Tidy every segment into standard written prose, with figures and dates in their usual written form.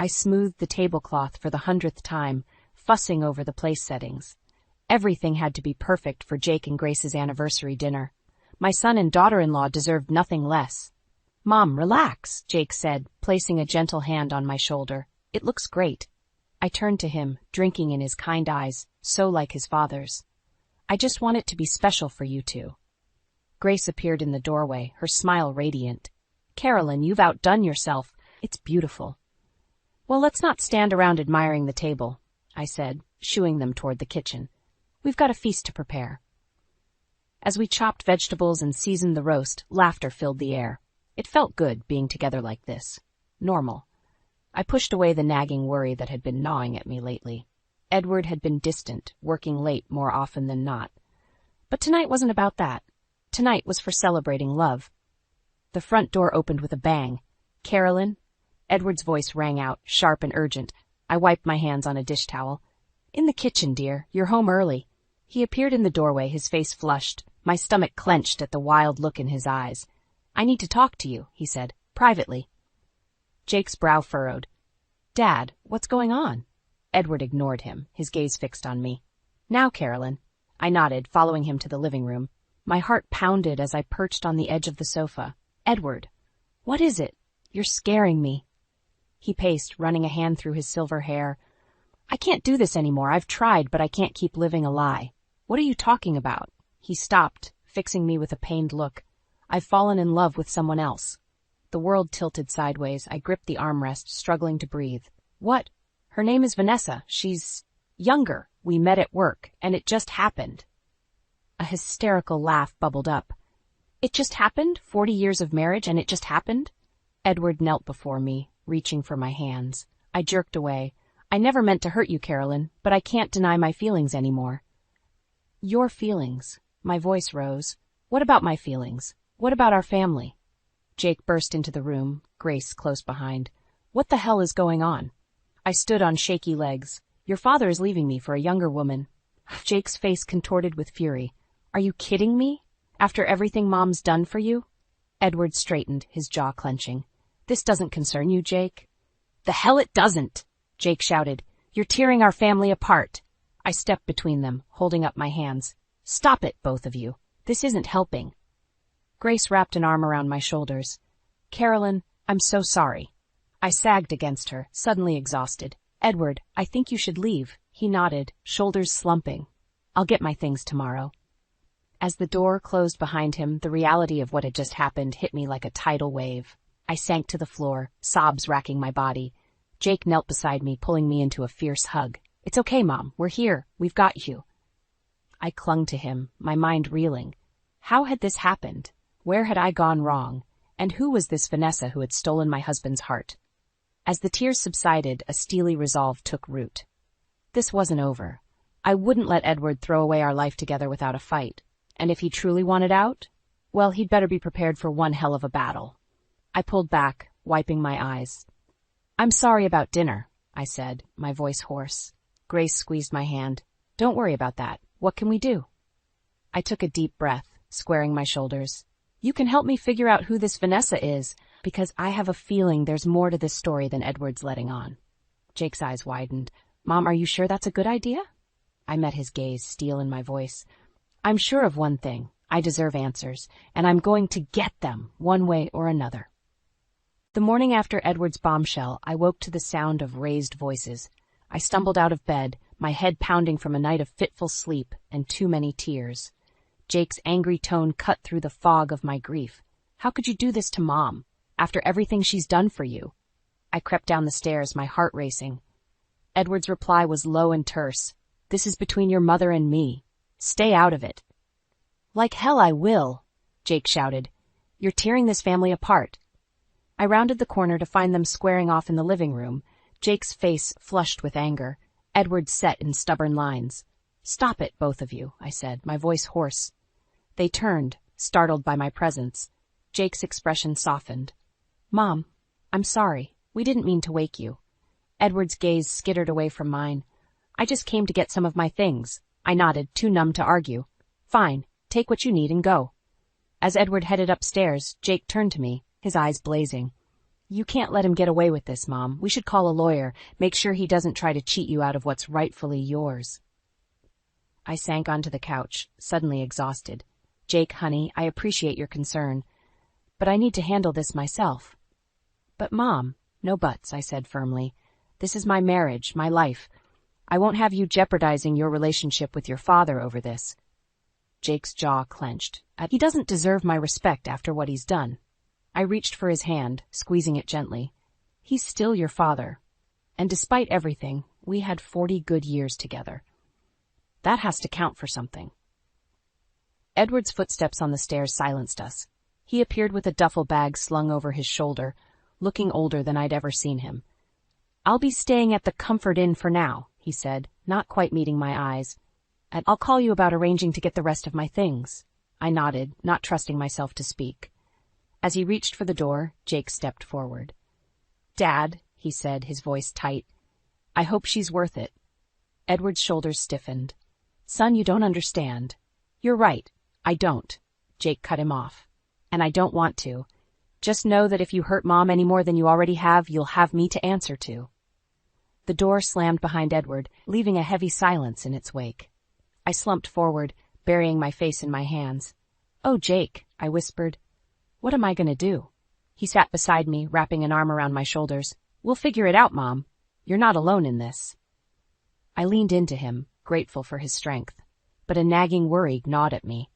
I smoothed the tablecloth for the 100th time, fussing over the place settings. Everything had to be perfect for Jake and Grace's anniversary dinner. My son and daughter-in-law deserved nothing less. "Mom, relax," Jake said, placing a gentle hand on my shoulder. "It looks great." I turned to him, drinking in his kind eyes, so like his father's. "I just want it to be special for you two." Grace appeared in the doorway, her smile radiant. "Carolyn, you've outdone yourself. It's beautiful." "Well, let's not stand around admiring the table," I said, shooing them toward the kitchen. "We've got a feast to prepare." As we chopped vegetables and seasoned the roast, laughter filled the air. It felt good being together like this. Normal. I pushed away the nagging worry that had been gnawing at me lately. Edward had been distant, working late more often than not. But tonight wasn't about that. Tonight was for celebrating love. The front door opened with a bang. "Carolyn?" Edward's voice rang out, sharp and urgent. I wiped my hands on a dish towel. "In the kitchen, dear. You're home early." He appeared in the doorway, his face flushed. My stomach clenched at the wild look in his eyes. "I need to talk to you," he said, "privately." Jake's brow furrowed. "Dad, what's going on?" Edward ignored him, his gaze fixed on me. "Now, Carolyn." I nodded, following him to the living room. My heart pounded as I perched on the edge of the sofa. "Edward, what is it? You're scaring me." He paced, running a hand through his silver hair. "I can't do this anymore. I've tried, but I can't keep living a lie." "What are you talking about?" He stopped, fixing me with a pained look. "I've fallen in love with someone else." The world tilted sideways. I gripped the armrest, struggling to breathe. "What?" "Her name is Vanessa. She's younger. We met at work, and it just happened." A hysterical laugh bubbled up. "It just happened? 40 years of marriage, and it just happened?" Edward knelt before me, reaching for my hands. I jerked away. "I never meant to hurt you, Carolyn, but I can't deny my feelings anymore." "Your feelings?" My voice rose. "What about my feelings? What about our family?" Jake burst into the room, Grace close behind. "What the hell is going on?" I stood on shaky legs. "Your father is leaving me for a younger woman." Jake's face contorted with fury. "Are you kidding me? After everything Mom's done for you?" Edward straightened, his jaw clenching. "This doesn't concern you, Jake." "The hell it doesn't!" Jake shouted. "You're tearing our family apart." I stepped between them, holding up my hands. "Stop it, both of you. This isn't helping." Grace wrapped an arm around my shoulders. "Carolyn, I'm so sorry." I sagged against her, suddenly exhausted. "Edward, I think you should leave." He nodded, shoulders slumping. "I'll get my things tomorrow." As the door closed behind him, the reality of what had just happened hit me like a tidal wave. I sank to the floor, sobs racking my body. Jake knelt beside me, pulling me into a fierce hug. "It's okay, Mom. We're here. We've got you." I clung to him, my mind reeling. How had this happened? Where had I gone wrong? And who was this Vanessa who had stolen my husband's heart? As the tears subsided, a steely resolve took root. This wasn't over. I wouldn't let Edward throw away our life together without a fight. And if he truly wanted out, well, he'd better be prepared for one hell of a battle. I pulled back, wiping my eyes. "I'm sorry about dinner," I said, my voice hoarse. Grace squeezed my hand. "Don't worry about that. What can we do?" I took a deep breath, squaring my shoulders. "You can help me figure out who this Vanessa is, because I have a feeling there's more to this story than Edward's letting on." Jake's eyes widened. "Mom, are you sure that's a good idea?" I met his gaze, steel in my voice. "I'm sure of one thing. I deserve answers, and I'm going to get them, one way or another." The morning after Edward's bombshell, I woke to the sound of raised voices. I stumbled out of bed, my head pounding from a night of fitful sleep and too many tears. Jake's angry tone cut through the fog of my grief. "How could you do this to Mom, after everything she's done for you?" I crept down the stairs, my heart racing. Edward's reply was low and terse. "This is between your mother and me. Stay out of it." "Like hell I will," Jake shouted. "You're tearing this family apart." I rounded the corner to find them squaring off in the living room, Jake's face flushed with anger, Edward set in stubborn lines. "Stop it, both of you," I said, my voice hoarse. They turned, startled by my presence. Jake's expression softened. "Mom, I'm sorry. We didn't mean to wake you." Edward's gaze skittered away from mine. "I just came to get some of my things." I nodded, too numb to argue. "Fine, take what you need and go." As Edward headed upstairs, Jake turned to me, his eyes blazing. You can't let him get away with this, Mom. We should call a lawyer, make sure he doesn't try to cheat you out of what's rightfully yours. I sank onto the couch, suddenly exhausted. Jake, honey, I appreciate your concern, but I need to handle this myself. But Mom, no buts, I said firmly. This is my marriage, my life. I won't have you jeopardizing your relationship with your father over this. Jake's jaw clenched. He doesn't deserve my respect after what he's done. I reached for his hand, squeezing it gently. He's still your father. And despite everything, we had 40 good years together. That has to count for something. Edward's footsteps on the stairs silenced us. He appeared with a duffel bag slung over his shoulder, looking older than I'd ever seen him. I'll be staying at the Comfort Inn for now, he said, not quite meeting my eyes. And I'll call you about arranging to get the rest of my things. I nodded, not trusting myself to speak. As he reached for the door, Jake stepped forward. Dad, he said, his voice tight, I hope she's worth it. Edward's shoulders stiffened. Son, you don't understand. You're right. I don't. Jake cut him off. And I don't want to. Just know that if you hurt Mom any more than you already have, you'll have me to answer to. The door slammed behind Edward, leaving a heavy silence in its wake. I slumped forward, burying my face in my hands. Oh, Jake, I whispered. What am I going to do? He sat beside me, wrapping an arm around my shoulders. We'll figure it out, Mom. You're not alone in this. I leaned into him, grateful for his strength, but a nagging worry gnawed at me.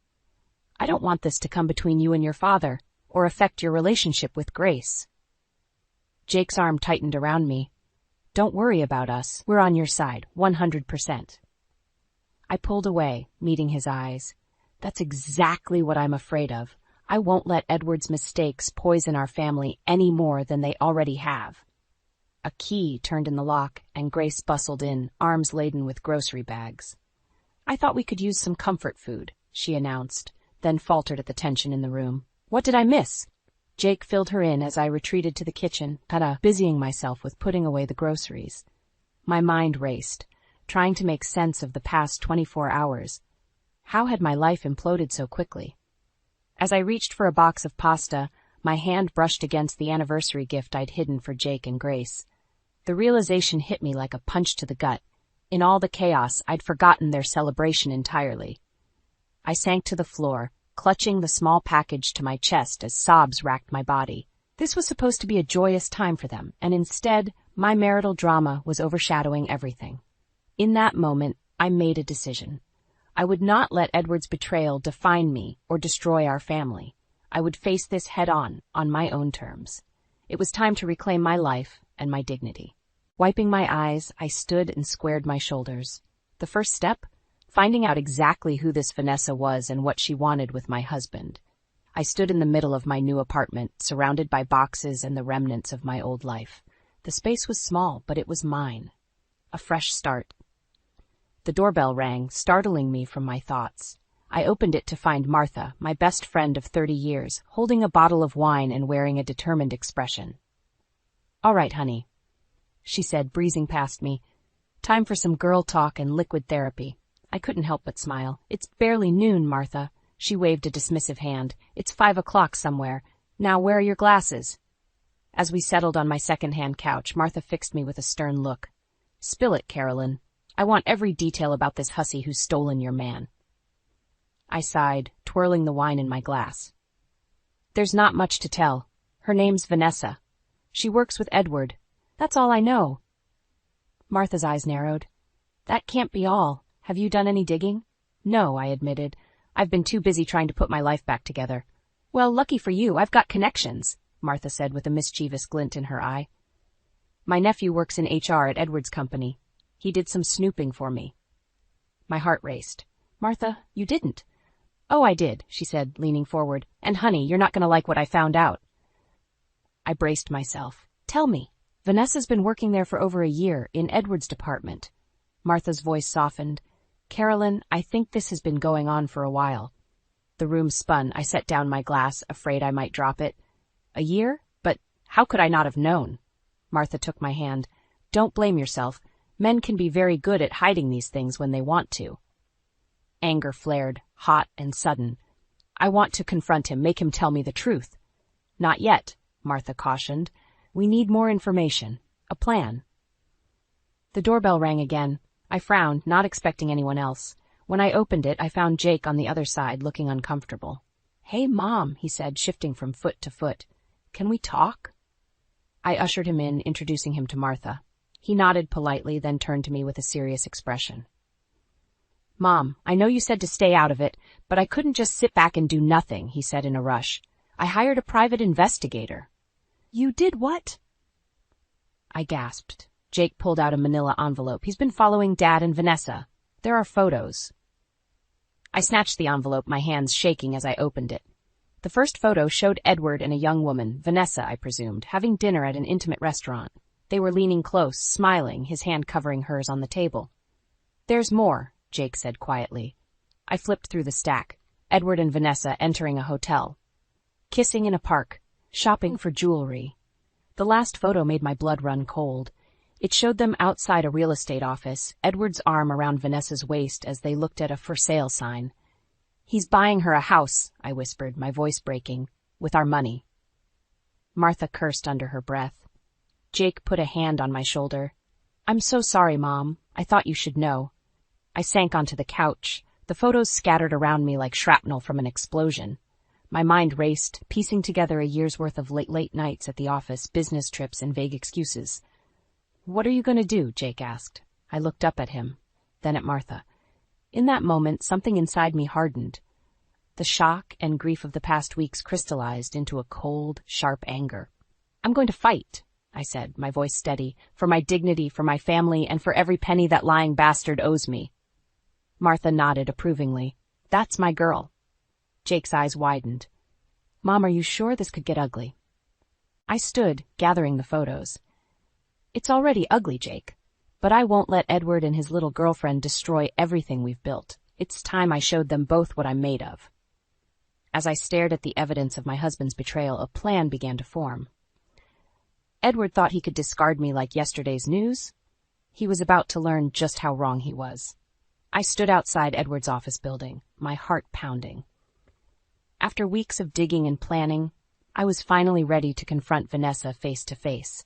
I don't want this to come between you and your father, or affect your relationship with Grace. Jake's arm tightened around me. Don't worry about us. We're on your side, 100%. I pulled away, meeting his eyes. That's exactly what I'm afraid of. I won't let Edward's mistakes poison our family any more than they already have. A key turned in the lock, and Grace bustled in, arms laden with grocery bags. I thought we could use some comfort food, she announced, then faltered at the tension in the room. What did I miss? Jake filled her in as I retreated to the kitchen, busying myself with putting away the groceries. My mind raced, trying to make sense of the past 24 hours. How had my life imploded so quickly? As I reached for a box of pasta, my hand brushed against the anniversary gift I'd hidden for Jake and Grace. The realization hit me like a punch to the gut. In all the chaos, I'd forgotten their celebration entirely. I sank to the floor, clutching the small package to my chest as sobs racked my body. This was supposed to be a joyous time for them, and instead, my marital drama was overshadowing everything. In that moment, I made a decision. I would not let Edward's betrayal define me or destroy our family. I would face this head-on my own terms. It was time to reclaim my life and my dignity. Wiping my eyes, I stood and squared my shoulders. The first step? Finding out exactly who this Vanessa was and what she wanted with my husband. I stood in the middle of my new apartment, surrounded by boxes and the remnants of my old life. The space was small, but it was mine. A fresh start. The doorbell rang, startling me from my thoughts. I opened it to find Martha, my best friend of 30 years, holding a bottle of wine and wearing a determined expression. All right, honey, she said, breezing past me. Time for some girl talk and liquid therapy. I couldn't help but smile. It's barely noon, Martha. She waved a dismissive hand. It's 5 o'clock somewhere. Now where are your glasses? As we settled on my second-hand couch, Martha fixed me with a stern look. Spill it, Carolyn. I want every detail about this hussy who's stolen your man. I sighed, twirling the wine in my glass. There's not much to tell. Her name's Vanessa. She works with Edward. That's all I know. Martha's eyes narrowed. That can't be all. Have you done any digging? No, I admitted. I've been too busy trying to put my life back together. Well, lucky for you, I've got connections, Martha said with a mischievous glint in her eye. My nephew works in HR at Edward's company. He did some snooping for me. My heart raced. Martha, you didn't. Oh, I did, she said, leaning forward. And honey, you're not going to like what I found out. I braced myself. Tell me. Vanessa's been working there for over a year, in Edward's department. Martha's voice softened. Carolyn, I think this has been going on for a while. The room spun. I set down my glass, afraid I might drop it. A year? But how could I not have known? Martha took my hand. Don't blame yourself. Men can be very good at hiding these things when they want to. Anger flared, hot and sudden. I want to confront him, make him tell me the truth. Not yet, Martha cautioned. We need more information. A plan. The doorbell rang again. I frowned, not expecting anyone else. When I opened it, I found Jake on the other side, looking uncomfortable. "Hey, Mom," he said, shifting from foot to foot. "Can we talk?" I ushered him in, introducing him to Martha. He nodded politely, then turned to me with a serious expression. "Mom, I know you said to stay out of it, but I couldn't just sit back and do nothing," he said in a rush. "I hired a private investigator." "You did what?" I gasped. Jake pulled out a manila envelope. "He's been following Dad and Vanessa. There are photos." I snatched the envelope, my hands shaking as I opened it. The first photo showed Edward and a young woman, Vanessa, I presumed, having dinner at an intimate restaurant. They were leaning close, smiling, his hand covering hers on the table. "There's more," Jake said quietly. I flipped through the stack. Edward and Vanessa entering a hotel. Kissing in a park. Shopping for jewelry. The last photo made my blood run cold. It showed them outside a real estate office, Edward's arm around Vanessa's waist as they looked at a for sale sign. "He's buying her a house," I whispered, my voice breaking, "with our money." Martha cursed under her breath. Jake put a hand on my shoulder. "I'm so sorry, Mom. I thought you should know." I sank onto the couch. The photos scattered around me like shrapnel from an explosion. My mind raced, piecing together a year's worth of late nights at the office, business trips, and vague excuses. "What are you going to do?" Jake asked. I looked up at him, then at Martha. In that moment, something inside me hardened. The shock and grief of the past weeks crystallized into a cold, sharp anger. "I'm going to fight," I said, my voice steady, "for my dignity, for my family, and for every penny that lying bastard owes me." Martha nodded approvingly. "That's my girl." Jake's eyes widened. "Mom, are you sure this could get ugly?" I stood, gathering the photos. "It's already ugly, Jake. But I won't let Edward and his little girlfriend destroy everything we've built. It's time I showed them both what I'm made of." As I stared at the evidence of my husband's betrayal, a plan began to form. Edward thought he could discard me like yesterday's news. He was about to learn just how wrong he was. I stood outside Edward's office building, my heart pounding. After weeks of digging and planning, I was finally ready to confront Vanessa face to face.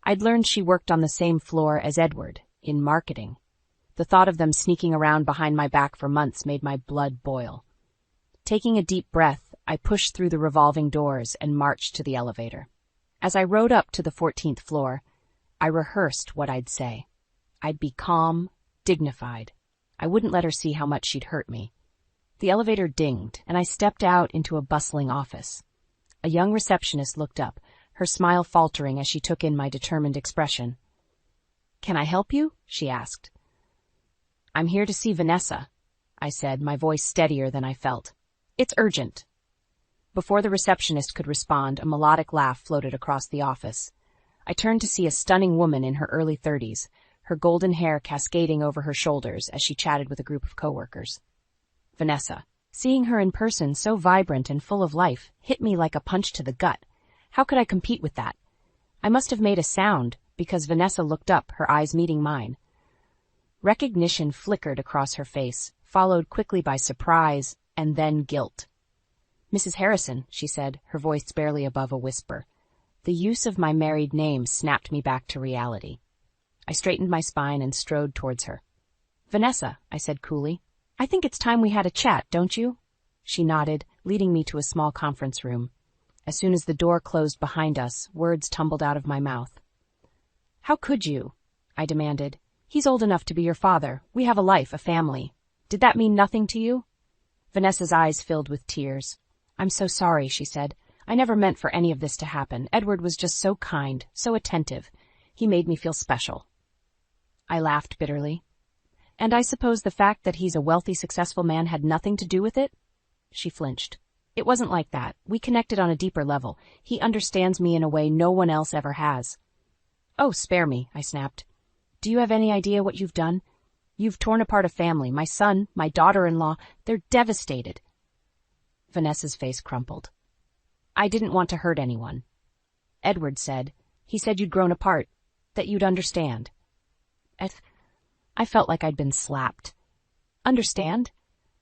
I'd learned she worked on the same floor as Edward, in marketing. The thought of them sneaking around behind my back for months made my blood boil. Taking a deep breath, I pushed through the revolving doors and marched to the elevator. As I rode up to the 14th floor, I rehearsed what I'd say. I'd be calm, dignified. I wouldn't let her see how much she'd hurt me. The elevator dinged, and I stepped out into a bustling office. A young receptionist looked up, her smile faltering as she took in my determined expression. "Can I help you?" she asked. "I'm here to see Vanessa," I said, my voice steadier than I felt. "It's urgent." Before the receptionist could respond, a melodic laugh floated across the office. I turned to see a stunning woman in her early 30s, her golden hair cascading over her shoulders as she chatted with a group of coworkers. Vanessa. Seeing her in person, so vibrant and full of life, hit me like a punch to the gut. How could I compete with that? I must have made a sound, because Vanessa looked up, her eyes meeting mine. Recognition flickered across her face, followed quickly by surprise, and then guilt. "Mrs. Harrison," she said, her voice barely above a whisper. The use of my married name snapped me back to reality. I straightened my spine and strode towards her. "Vanessa," I said coolly, "I think it's time we had a chat, don't you?" She nodded, leading me to a small conference room. As soon as the door closed behind us, words tumbled out of my mouth. "How could you?" I demanded. "He's old enough to be your father. We have a life, a family. Did that mean nothing to you?" Vanessa's eyes filled with tears. "I'm so sorry," she said. "I never meant for any of this to happen. Edward was just so kind, so attentive. He made me feel special." I laughed bitterly. "And I suppose the fact that he's a wealthy, successful man had nothing to do with it?" She flinched. "It wasn't like that. We connected on a deeper level. He understands me in a way no one else ever has." "Oh, spare me," I snapped. "Do you have any idea what you've done? You've torn apart a family. My son, my daughter-in-law, they're devastated." Vanessa's face crumpled. "I didn't want to hurt anyone. Edward said, he said you'd grown apart, that you'd understand." I felt like I'd been slapped. Understand?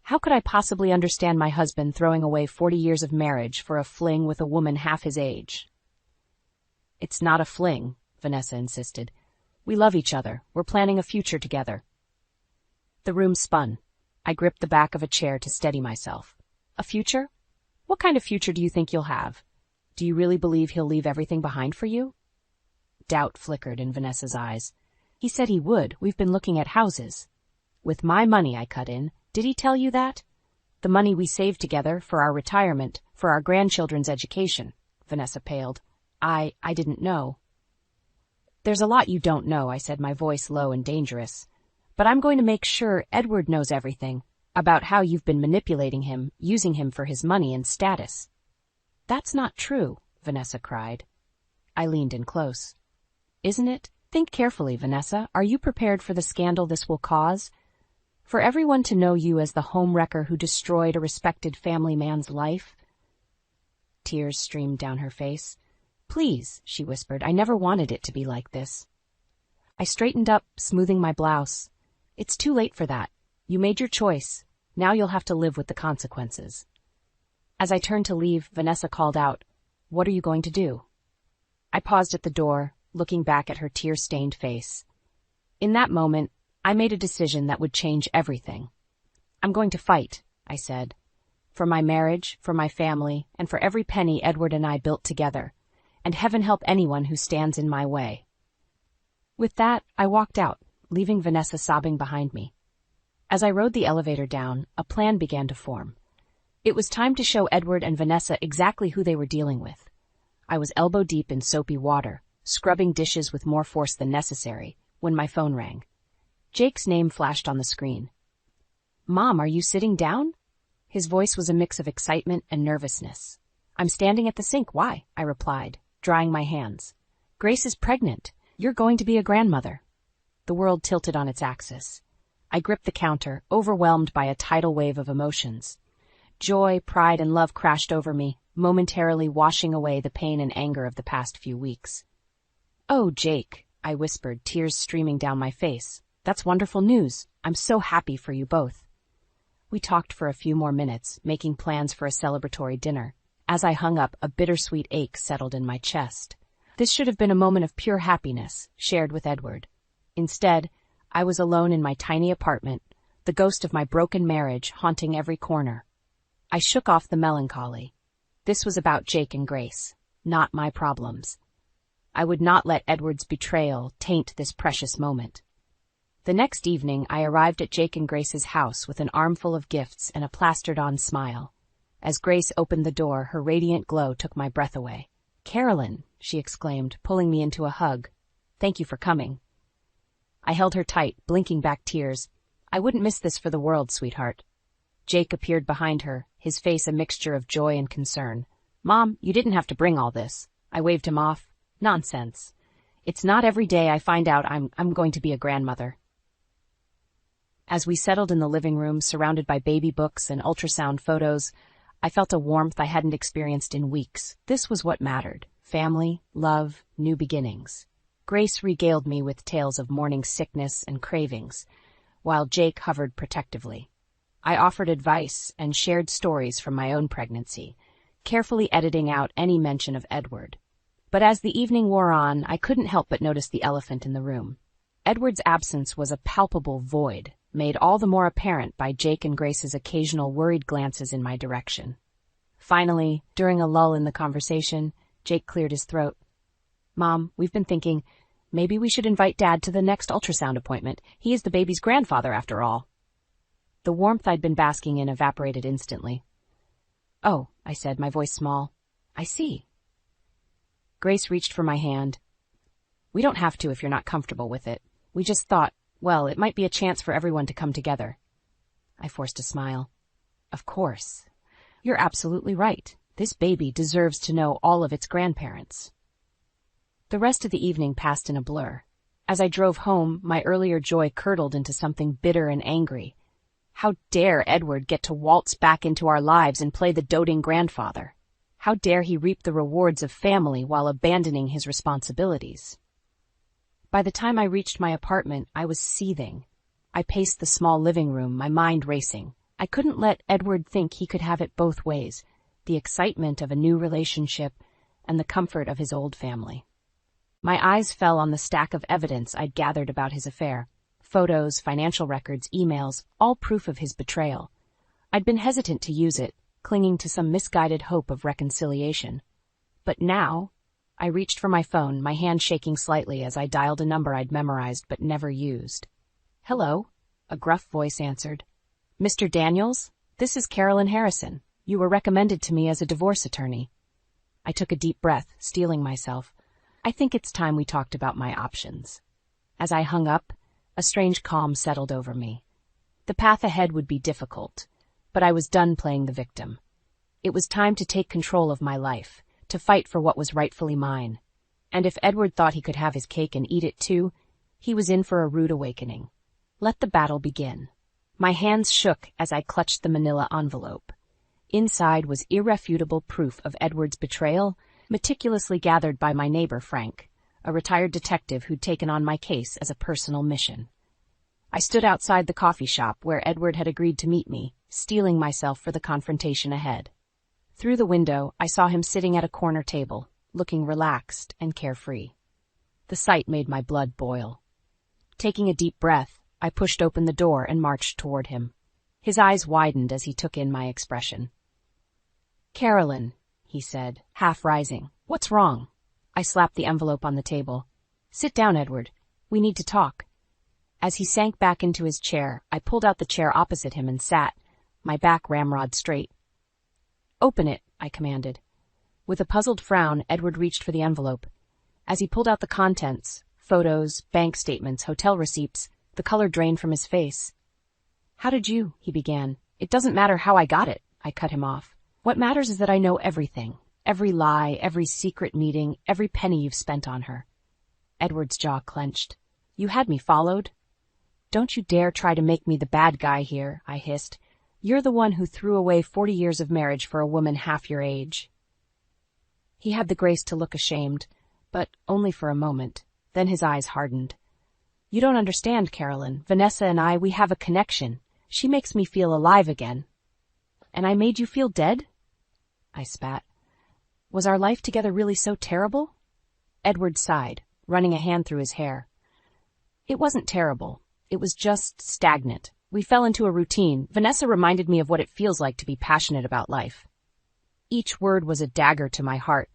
How could I possibly understand my husband throwing away 40 years of marriage for a fling with a woman half his age? It's not a fling, Vanessa insisted. We love each other. We're planning a future together. The room spun. I gripped the back of a chair to steady myself. A future? What kind of future do you think you'll have? Do you really believe he'll leave everything behind for you? Doubt flickered in Vanessa's eyes. He said he would. We've been looking at houses. With my money, I cut in. Did he tell you that? The money we saved together for our retirement, for our grandchildren's education. Vanessa paled. I didn't know. There's a lot you don't know, I said, my voice low and dangerous. But I'm going to make sure Edward knows everything about how you've been manipulating him, using him for his money and status. That's not true, Vanessa cried. I leaned in close. Isn't it? Think carefully, Vanessa. Are you prepared for the scandal this will cause? For everyone to know you as the homewrecker who destroyed a respected family man's life? Tears streamed down her face. Please, she whispered, I never wanted it to be like this. I straightened up, smoothing my blouse. It's too late for that. You made your choice. Now you'll have to live with the consequences. As I turned to leave, Vanessa called out, What are you going to do? I paused at the door, looking back at her tear-stained face. In that moment, I made a decision that would change everything. I'm going to fight, I said. For my marriage, for my family, and for every penny Edward and I built together. And heaven help anyone who stands in my way. With that, I walked out, leaving Vanessa sobbing behind me. As I rode the elevator down, a plan began to form. It was time to show Edward and Vanessa exactly who they were dealing with. I was elbow-deep in soapy water, scrubbing dishes with more force than necessary, when my phone rang. Jake's name flashed on the screen. Mom, are you sitting down? His voice was a mix of excitement and nervousness. I'm standing at the sink. Why? I replied, drying my hands. Grace is pregnant. You're going to be a grandmother. The world tilted on its axis. I gripped the counter, overwhelmed by a tidal wave of emotions. Joy, pride, and love crashed over me, momentarily washing away the pain and anger of the past few weeks. Oh, Jake, I whispered, tears streaming down my face. That's wonderful news. I'm so happy for you both. We talked for a few more minutes, making plans for a celebratory dinner. As I hung up, a bittersweet ache settled in my chest. This should have been a moment of pure happiness, shared with Edward. Instead, I was alone in my tiny apartment, the ghost of my broken marriage haunting every corner. I shook off the melancholy. This was about Jake and Grace, not my problems. I would not let Edward's betrayal taint this precious moment. The next evening, I arrived at Jake and Grace's house with an armful of gifts and a plastered-on smile. As Grace opened the door, her radiant glow took my breath away. Carolyn, she exclaimed, pulling me into a hug. Thank you for coming. I held her tight, blinking back tears. I wouldn't miss this for the world, sweetheart. Jake appeared behind her, his face a mixture of joy and concern. Mom, you didn't have to bring all this. I waved him off. Nonsense. It's not every day I find out I'm going to be a grandmother. As we settled in the living room, surrounded by baby books and ultrasound photos, I felt a warmth I hadn't experienced in weeks. This was what mattered. Family, love, new beginnings. Grace regaled me with tales of morning sickness and cravings, while Jake hovered protectively. I offered advice and shared stories from my own pregnancy, carefully editing out any mention of Edward. But as the evening wore on, I couldn't help but notice the elephant in the room. Edward's absence was a palpable void, made all the more apparent by Jake and Grace's occasional worried glances in my direction. Finally, during a lull in the conversation, Jake cleared his throat. Mom, we've been thinking, maybe we should invite Dad to the next ultrasound appointment. He is the baby's grandfather, after all. The warmth I'd been basking in evaporated instantly. Oh, I said, my voice small. I see. Grace reached for my hand. We don't have to if you're not comfortable with it. We just thought, well, it might be a chance for everyone to come together. I forced a smile. Of course. You're absolutely right. This baby deserves to know all of its grandparents. The rest of the evening passed in a blur. As I drove home, my earlier joy curdled into something bitter and angry. How dare Edward get to waltz back into our lives and play the doting grandfather? How dare he reap the rewards of family while abandoning his responsibilities? By the time I reached my apartment, I was seething. I paced the small living room, my mind racing. I couldn't let Edward think he could have it both ways, the excitement of a new relationship and the comfort of his old family. My eyes fell on the stack of evidence I'd gathered about his affair. Photos, financial records, emails, all proof of his betrayal. I'd been hesitant to use it, clinging to some misguided hope of reconciliation. But now, I reached for my phone, my hand shaking slightly as I dialed a number I'd memorized but never used. "Hello," a gruff voice answered. "Mr. Daniels? This is Carolyn Harrison. You were recommended to me as a divorce attorney." I took a deep breath, steeling myself. "I think it's time we talked about my options." As I hung up, a strange calm settled over me. The path ahead would be difficult, but I was done playing the victim. It was time to take control of my life, to fight for what was rightfully mine. And if Edward thought he could have his cake and eat it too, he was in for a rude awakening. Let the battle begin. My hands shook as I clutched the manila envelope. Inside was irrefutable proof of Edward's betrayal, meticulously gathered by my neighbor Frank, a retired detective who'd taken on my case as a personal mission. I stood outside the coffee shop where Edward had agreed to meet me, steeling myself for the confrontation ahead. Through the window, I saw him sitting at a corner table, looking relaxed and carefree. The sight made my blood boil. Taking a deep breath, I pushed open the door and marched toward him. His eyes widened as he took in my expression. "Carolyn," he said, half rising, "what's wrong?" I slapped the envelope on the table. "Sit down, Edward. We need to talk." As he sank back into his chair, I pulled out the chair opposite him and sat, my back ramrod straight. "Open it," I commanded. With a puzzled frown, Edward reached for the envelope. As he pulled out the contents, photos, bank statements, hotel receipts, the color drained from his face. "How did you?" he began. "It doesn't matter how I got it," I cut him off. "What matters is that I know everything. Every lie, every secret meeting, every penny you've spent on her." Edward's jaw clenched. "You had me followed?" "Don't you dare try to make me the bad guy here," I hissed. "You're the one who threw away 40 years of marriage for a woman half your age." He had the grace to look ashamed, but only for a moment. Then his eyes hardened. "You don't understand, Carolyn. Vanessa and I, we have a connection. She makes me feel alive again." "And I made you feel dead?" I spat. "Was our life together really so terrible?" Edward sighed, running a hand through his hair. "It wasn't terrible. It was just stagnant. We fell into a routine. Vanessa reminded me of what it feels like to be passionate about life." Each word was a dagger to my heart,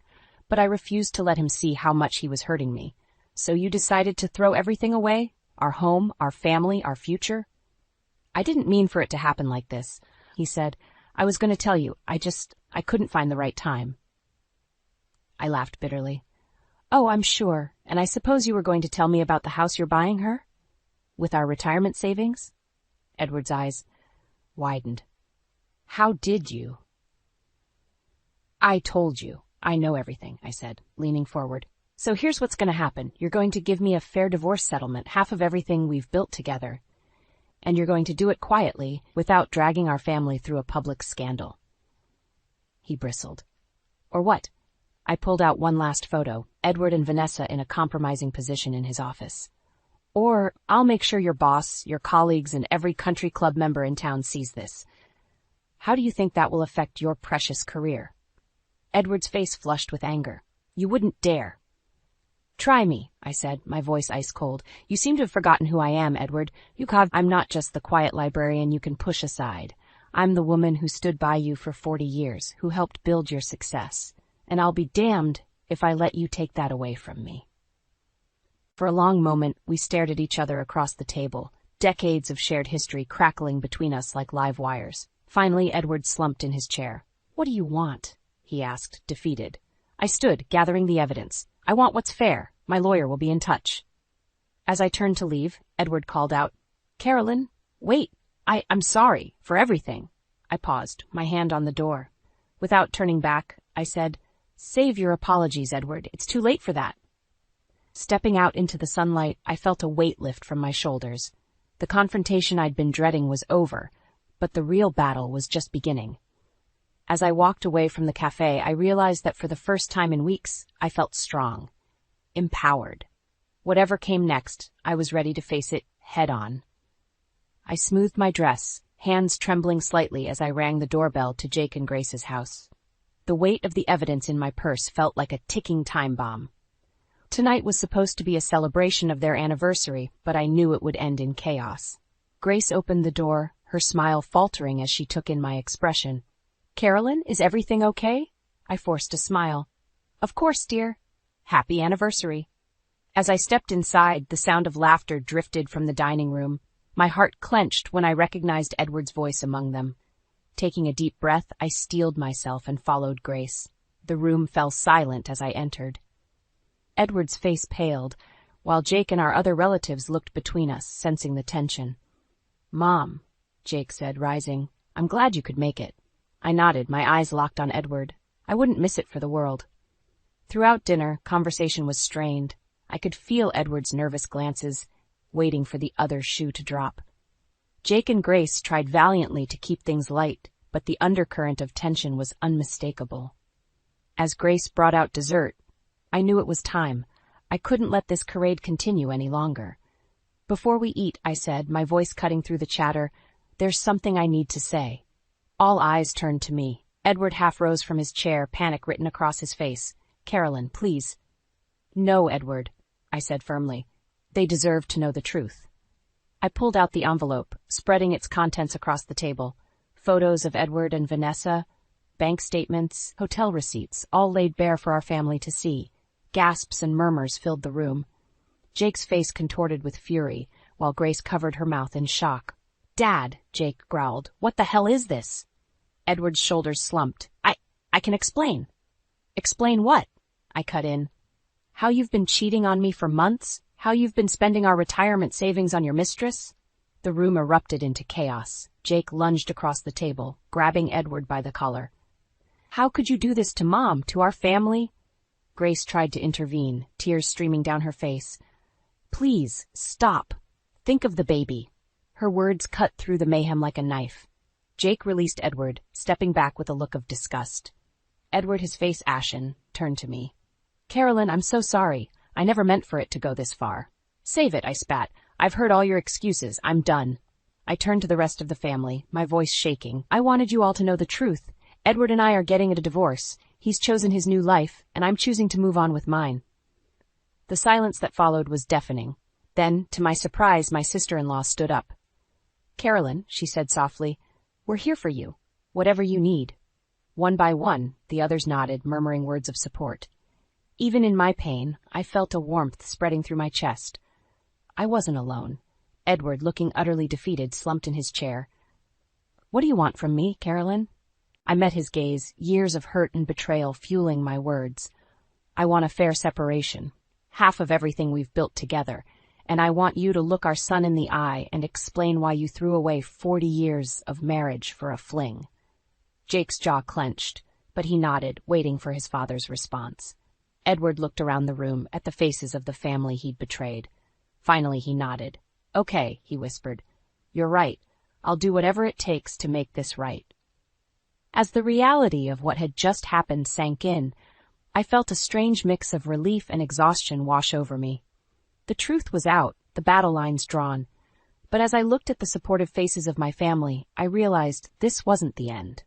but I refused to let him see how much he was hurting me. "So you decided to throw everything away? Our home, our family, our future?" "I didn't mean for it to happen like this," he said. "I was going to tell you. I couldn't find the right time." I laughed bitterly. "Oh, I'm sure. And I suppose you were going to tell me about the house you're buying her? With our retirement savings?" Edward's eyes widened. "How did you?" "I told you. I know everything," I said, leaning forward. "So here's what's going to happen. You're going to give me a fair divorce settlement, half of everything we've built together. And you're going to do it quietly, without dragging our family through a public scandal." He bristled. "Or what?" I pulled out one last photo, Edward and Vanessa in a compromising position in his office. "Or I'll make sure your boss, your colleagues, and every country club member in town sees this. How do you think that will affect your precious career?" Edward's face flushed with anger. "You wouldn't dare." "Try me," I said, my voice ice cold. "You seem to have forgotten who I am, Edward. I'm not just the quiet librarian you can push aside. I'm the woman who stood by you for 40 years, who helped build your success. And I'll be damned if I let you take that away from me." For a long moment, we stared at each other across the table, decades of shared history crackling between us like live wires. Finally, Edward slumped in his chair. "What do you want?" he asked, defeated. I stood, gathering the evidence. "I want what's fair. My lawyer will be in touch." As I turned to leave, Edward called out, "Carolyn, wait. I'm sorry for everything." I paused, my hand on the door. Without turning back, I said, "Save your apologies, Edward. It's too late for that." Stepping out into the sunlight, I felt a weight lift from my shoulders. The confrontation I'd been dreading was over, but the real battle was just beginning. As I walked away from the cafe, I realized that for the first time in weeks, I felt strong, empowered. Whatever came next, I was ready to face it head on. I smoothed my dress, hands trembling slightly as I rang the doorbell to Jake and Grace's house. The weight of the evidence in my purse felt like a ticking time bomb. Tonight was supposed to be a celebration of their anniversary, but I knew it would end in chaos. Grace opened the door, her smile faltering as she took in my expression. "Carolyn, is everything okay?" I forced a smile. "Of course, dear. Happy anniversary." As I stepped inside, the sound of laughter drifted from the dining room. My heart clenched when I recognized Edward's voice among them. Taking a deep breath, I steeled myself and followed Grace. The room fell silent as I entered. Edward's face paled, while Jake and our other relatives looked between us, sensing the tension. "Mom," Jake said, rising, "I'm glad you could make it." I nodded, my eyes locked on Edward. I wouldn't miss it for the world. Throughout dinner, conversation was strained. I could feel Edward's nervous glances, waiting for the other shoe to drop. Jake and Grace tried valiantly to keep things light, but the undercurrent of tension was unmistakable. As Grace brought out dessert, I knew it was time. I couldn't let this charade continue any longer. "Before we eat," I said, my voice cutting through the chatter, "there's something I need to say." All eyes turned to me. Edward half rose from his chair, panic written across his face. "Carolyn, please." "No, Edward," I said firmly. "They deserve to know the truth." I pulled out the envelope, spreading its contents across the table. Photos of Edward and Vanessa, bank statements, hotel receipts, all laid bare for our family to see. Gasps and murmurs filled the room. Jake's face contorted with fury, while Grace covered her mouth in shock. "Dad," Jake growled, "what the hell is this?" Edward's shoulders slumped. I can explain." "Explain what?" I cut in. "How you've been cheating on me for months? How you've been spending our retirement savings on your mistress?" The room erupted into chaos. Jake lunged across the table, grabbing Edward by the collar. "How could you do this to Mom, to our family?" Grace tried to intervene, tears streaming down her face. "Please, stop. Think of the baby." Her words cut through the mayhem like a knife. Jake released Edward, stepping back with a look of disgust. Edward, his face ashen, turned to me. "Carolyn, I'm so sorry. I never meant for it to go this far." "Save it," I spat. "I've heard all your excuses. I'm done." I turned to the rest of the family, my voice shaking. "I wanted you all to know the truth. Edward and I are getting a divorce. He's chosen his new life, and I'm choosing to move on with mine." The silence that followed was deafening. Then, to my surprise, my sister-in-law stood up. "Carolyn," she said softly, "we're here for you. Whatever you need." One by one, the others nodded, murmuring words of support. Even in my pain, I felt a warmth spreading through my chest. I wasn't alone. Edward, looking utterly defeated, slumped in his chair. "What do you want from me, Carolyn?" I met his gaze, years of hurt and betrayal fueling my words. "I want a fair separation, half of everything we've built together, and I want you to look our son in the eye and explain why you threw away 40 years of marriage for a fling." Jake's jaw clenched, but he nodded, waiting for his father's response. Edward looked around the room at the faces of the family he'd betrayed. Finally he nodded. "Okay," he whispered. "You're right. I'll do whatever it takes to make this right." As the reality of what had just happened sank in, I felt a strange mix of relief and exhaustion wash over me. The truth was out, the battle lines drawn. But as I looked at the supportive faces of my family, I realized this wasn't the end.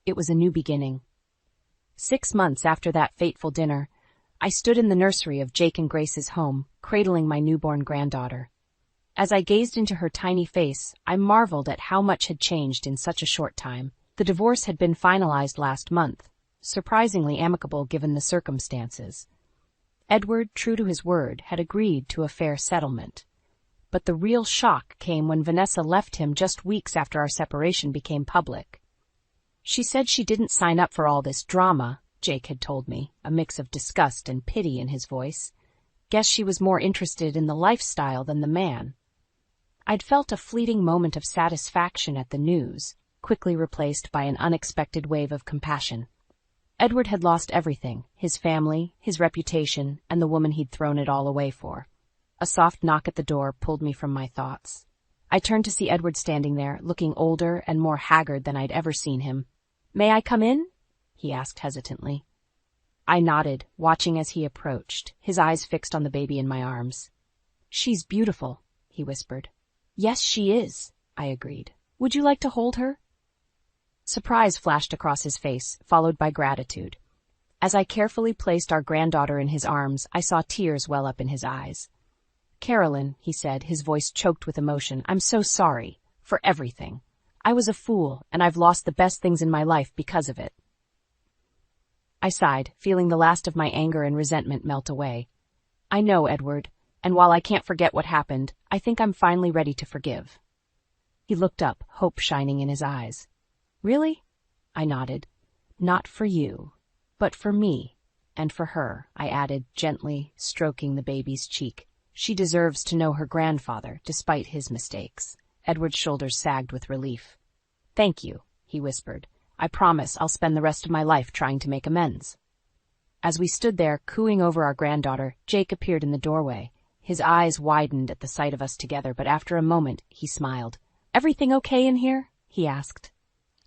It was a new beginning. 6 months after that fateful dinner, I stood in the nursery of Jake and Grace's home, cradling my newborn granddaughter. As I gazed into her tiny face, I marveled at how much had changed in such a short time. The divorce had been finalized last month, surprisingly amicable given the circumstances. Edward, true to his word, had agreed to a fair settlement. But the real shock came when Vanessa left him just weeks after our separation became public. She said she didn't sign up for all this drama, Jake had told me, a mix of disgust and pity in his voice. Guess she was more interested in the lifestyle than the man. I'd felt a fleeting moment of satisfaction at the news, quickly replaced by an unexpected wave of compassion. Edward had lost everything, his family, his reputation, and the woman he'd thrown it all away for. A soft knock at the door pulled me from my thoughts. I turned to see Edward standing there, looking older and more haggard than I'd ever seen him. "May I come in?" he asked hesitantly. I nodded, watching as he approached, his eyes fixed on the baby in my arms. "She's beautiful," he whispered. "Yes, she is," I agreed. "Would you like to hold her?" Surprise flashed across his face, followed by gratitude. As I carefully placed our granddaughter in his arms, I saw tears well up in his eyes. "Carolyn," he said, his voice choked with emotion, "I'm so sorry. For everything. I was a fool, and I've lost the best things in my life because of it." I sighed, feeling the last of my anger and resentment melt away. "I know, Edward, and while I can't forget what happened, I think I'm finally ready to forgive." He looked up, hope shining in his eyes. "Really?" I nodded. "Not for you, but for me, and for her," I added, gently stroking the baby's cheek. "She deserves to know her grandfather, despite his mistakes." Edward's shoulders sagged with relief. "Thank you," he whispered. "I promise I'll spend the rest of my life trying to make amends." As we stood there, cooing over our granddaughter, Jake appeared in the doorway. His eyes widened at the sight of us together, but after a moment, he smiled. "Everything okay in here?" he asked.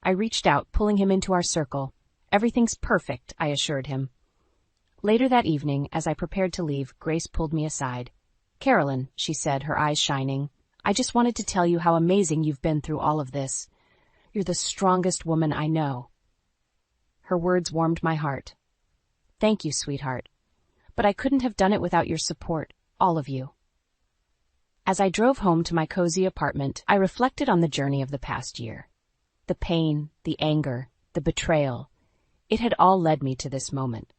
I reached out, pulling him into our circle. "Everything's perfect," I assured him. Later that evening, as I prepared to leave, Grace pulled me aside. "Carolyn," she said, her eyes shining, "I just wanted to tell you how amazing you've been through all of this. You're the strongest woman I know." Her words warmed my heart. "Thank you, sweetheart. But I couldn't have done it without your support, all of you." As I drove home to my cozy apartment, I reflected on the journey of the past year. The pain, the anger, the betrayal. It had all led me to this moment.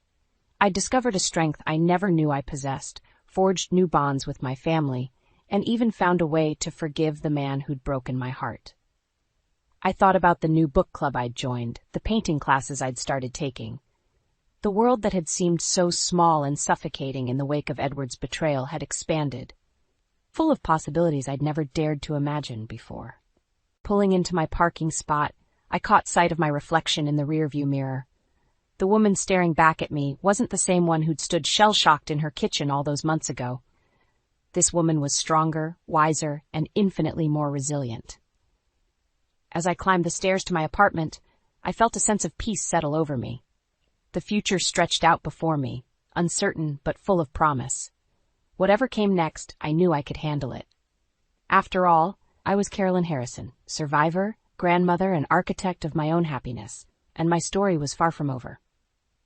I discovered a strength I never knew I possessed, forged new bonds with my family, and even found a way to forgive the man who'd broken my heart. I thought about the new book club I'd joined, the painting classes I'd started taking. The world that had seemed so small and suffocating in the wake of Edward's betrayal had expanded, full of possibilities I'd never dared to imagine before. Pulling into my parking spot, I caught sight of my reflection in the rearview mirror. The woman staring back at me wasn't the same one who'd stood shell-shocked in her kitchen all those months ago. This woman was stronger, wiser, and infinitely more resilient. As I climbed the stairs to my apartment, I felt a sense of peace settle over me. The future stretched out before me, uncertain but full of promise. Whatever came next, I knew I could handle it. After all, I was Carolyn Harrison, survivor, grandmother, and architect of my own happiness, and my story was far from over.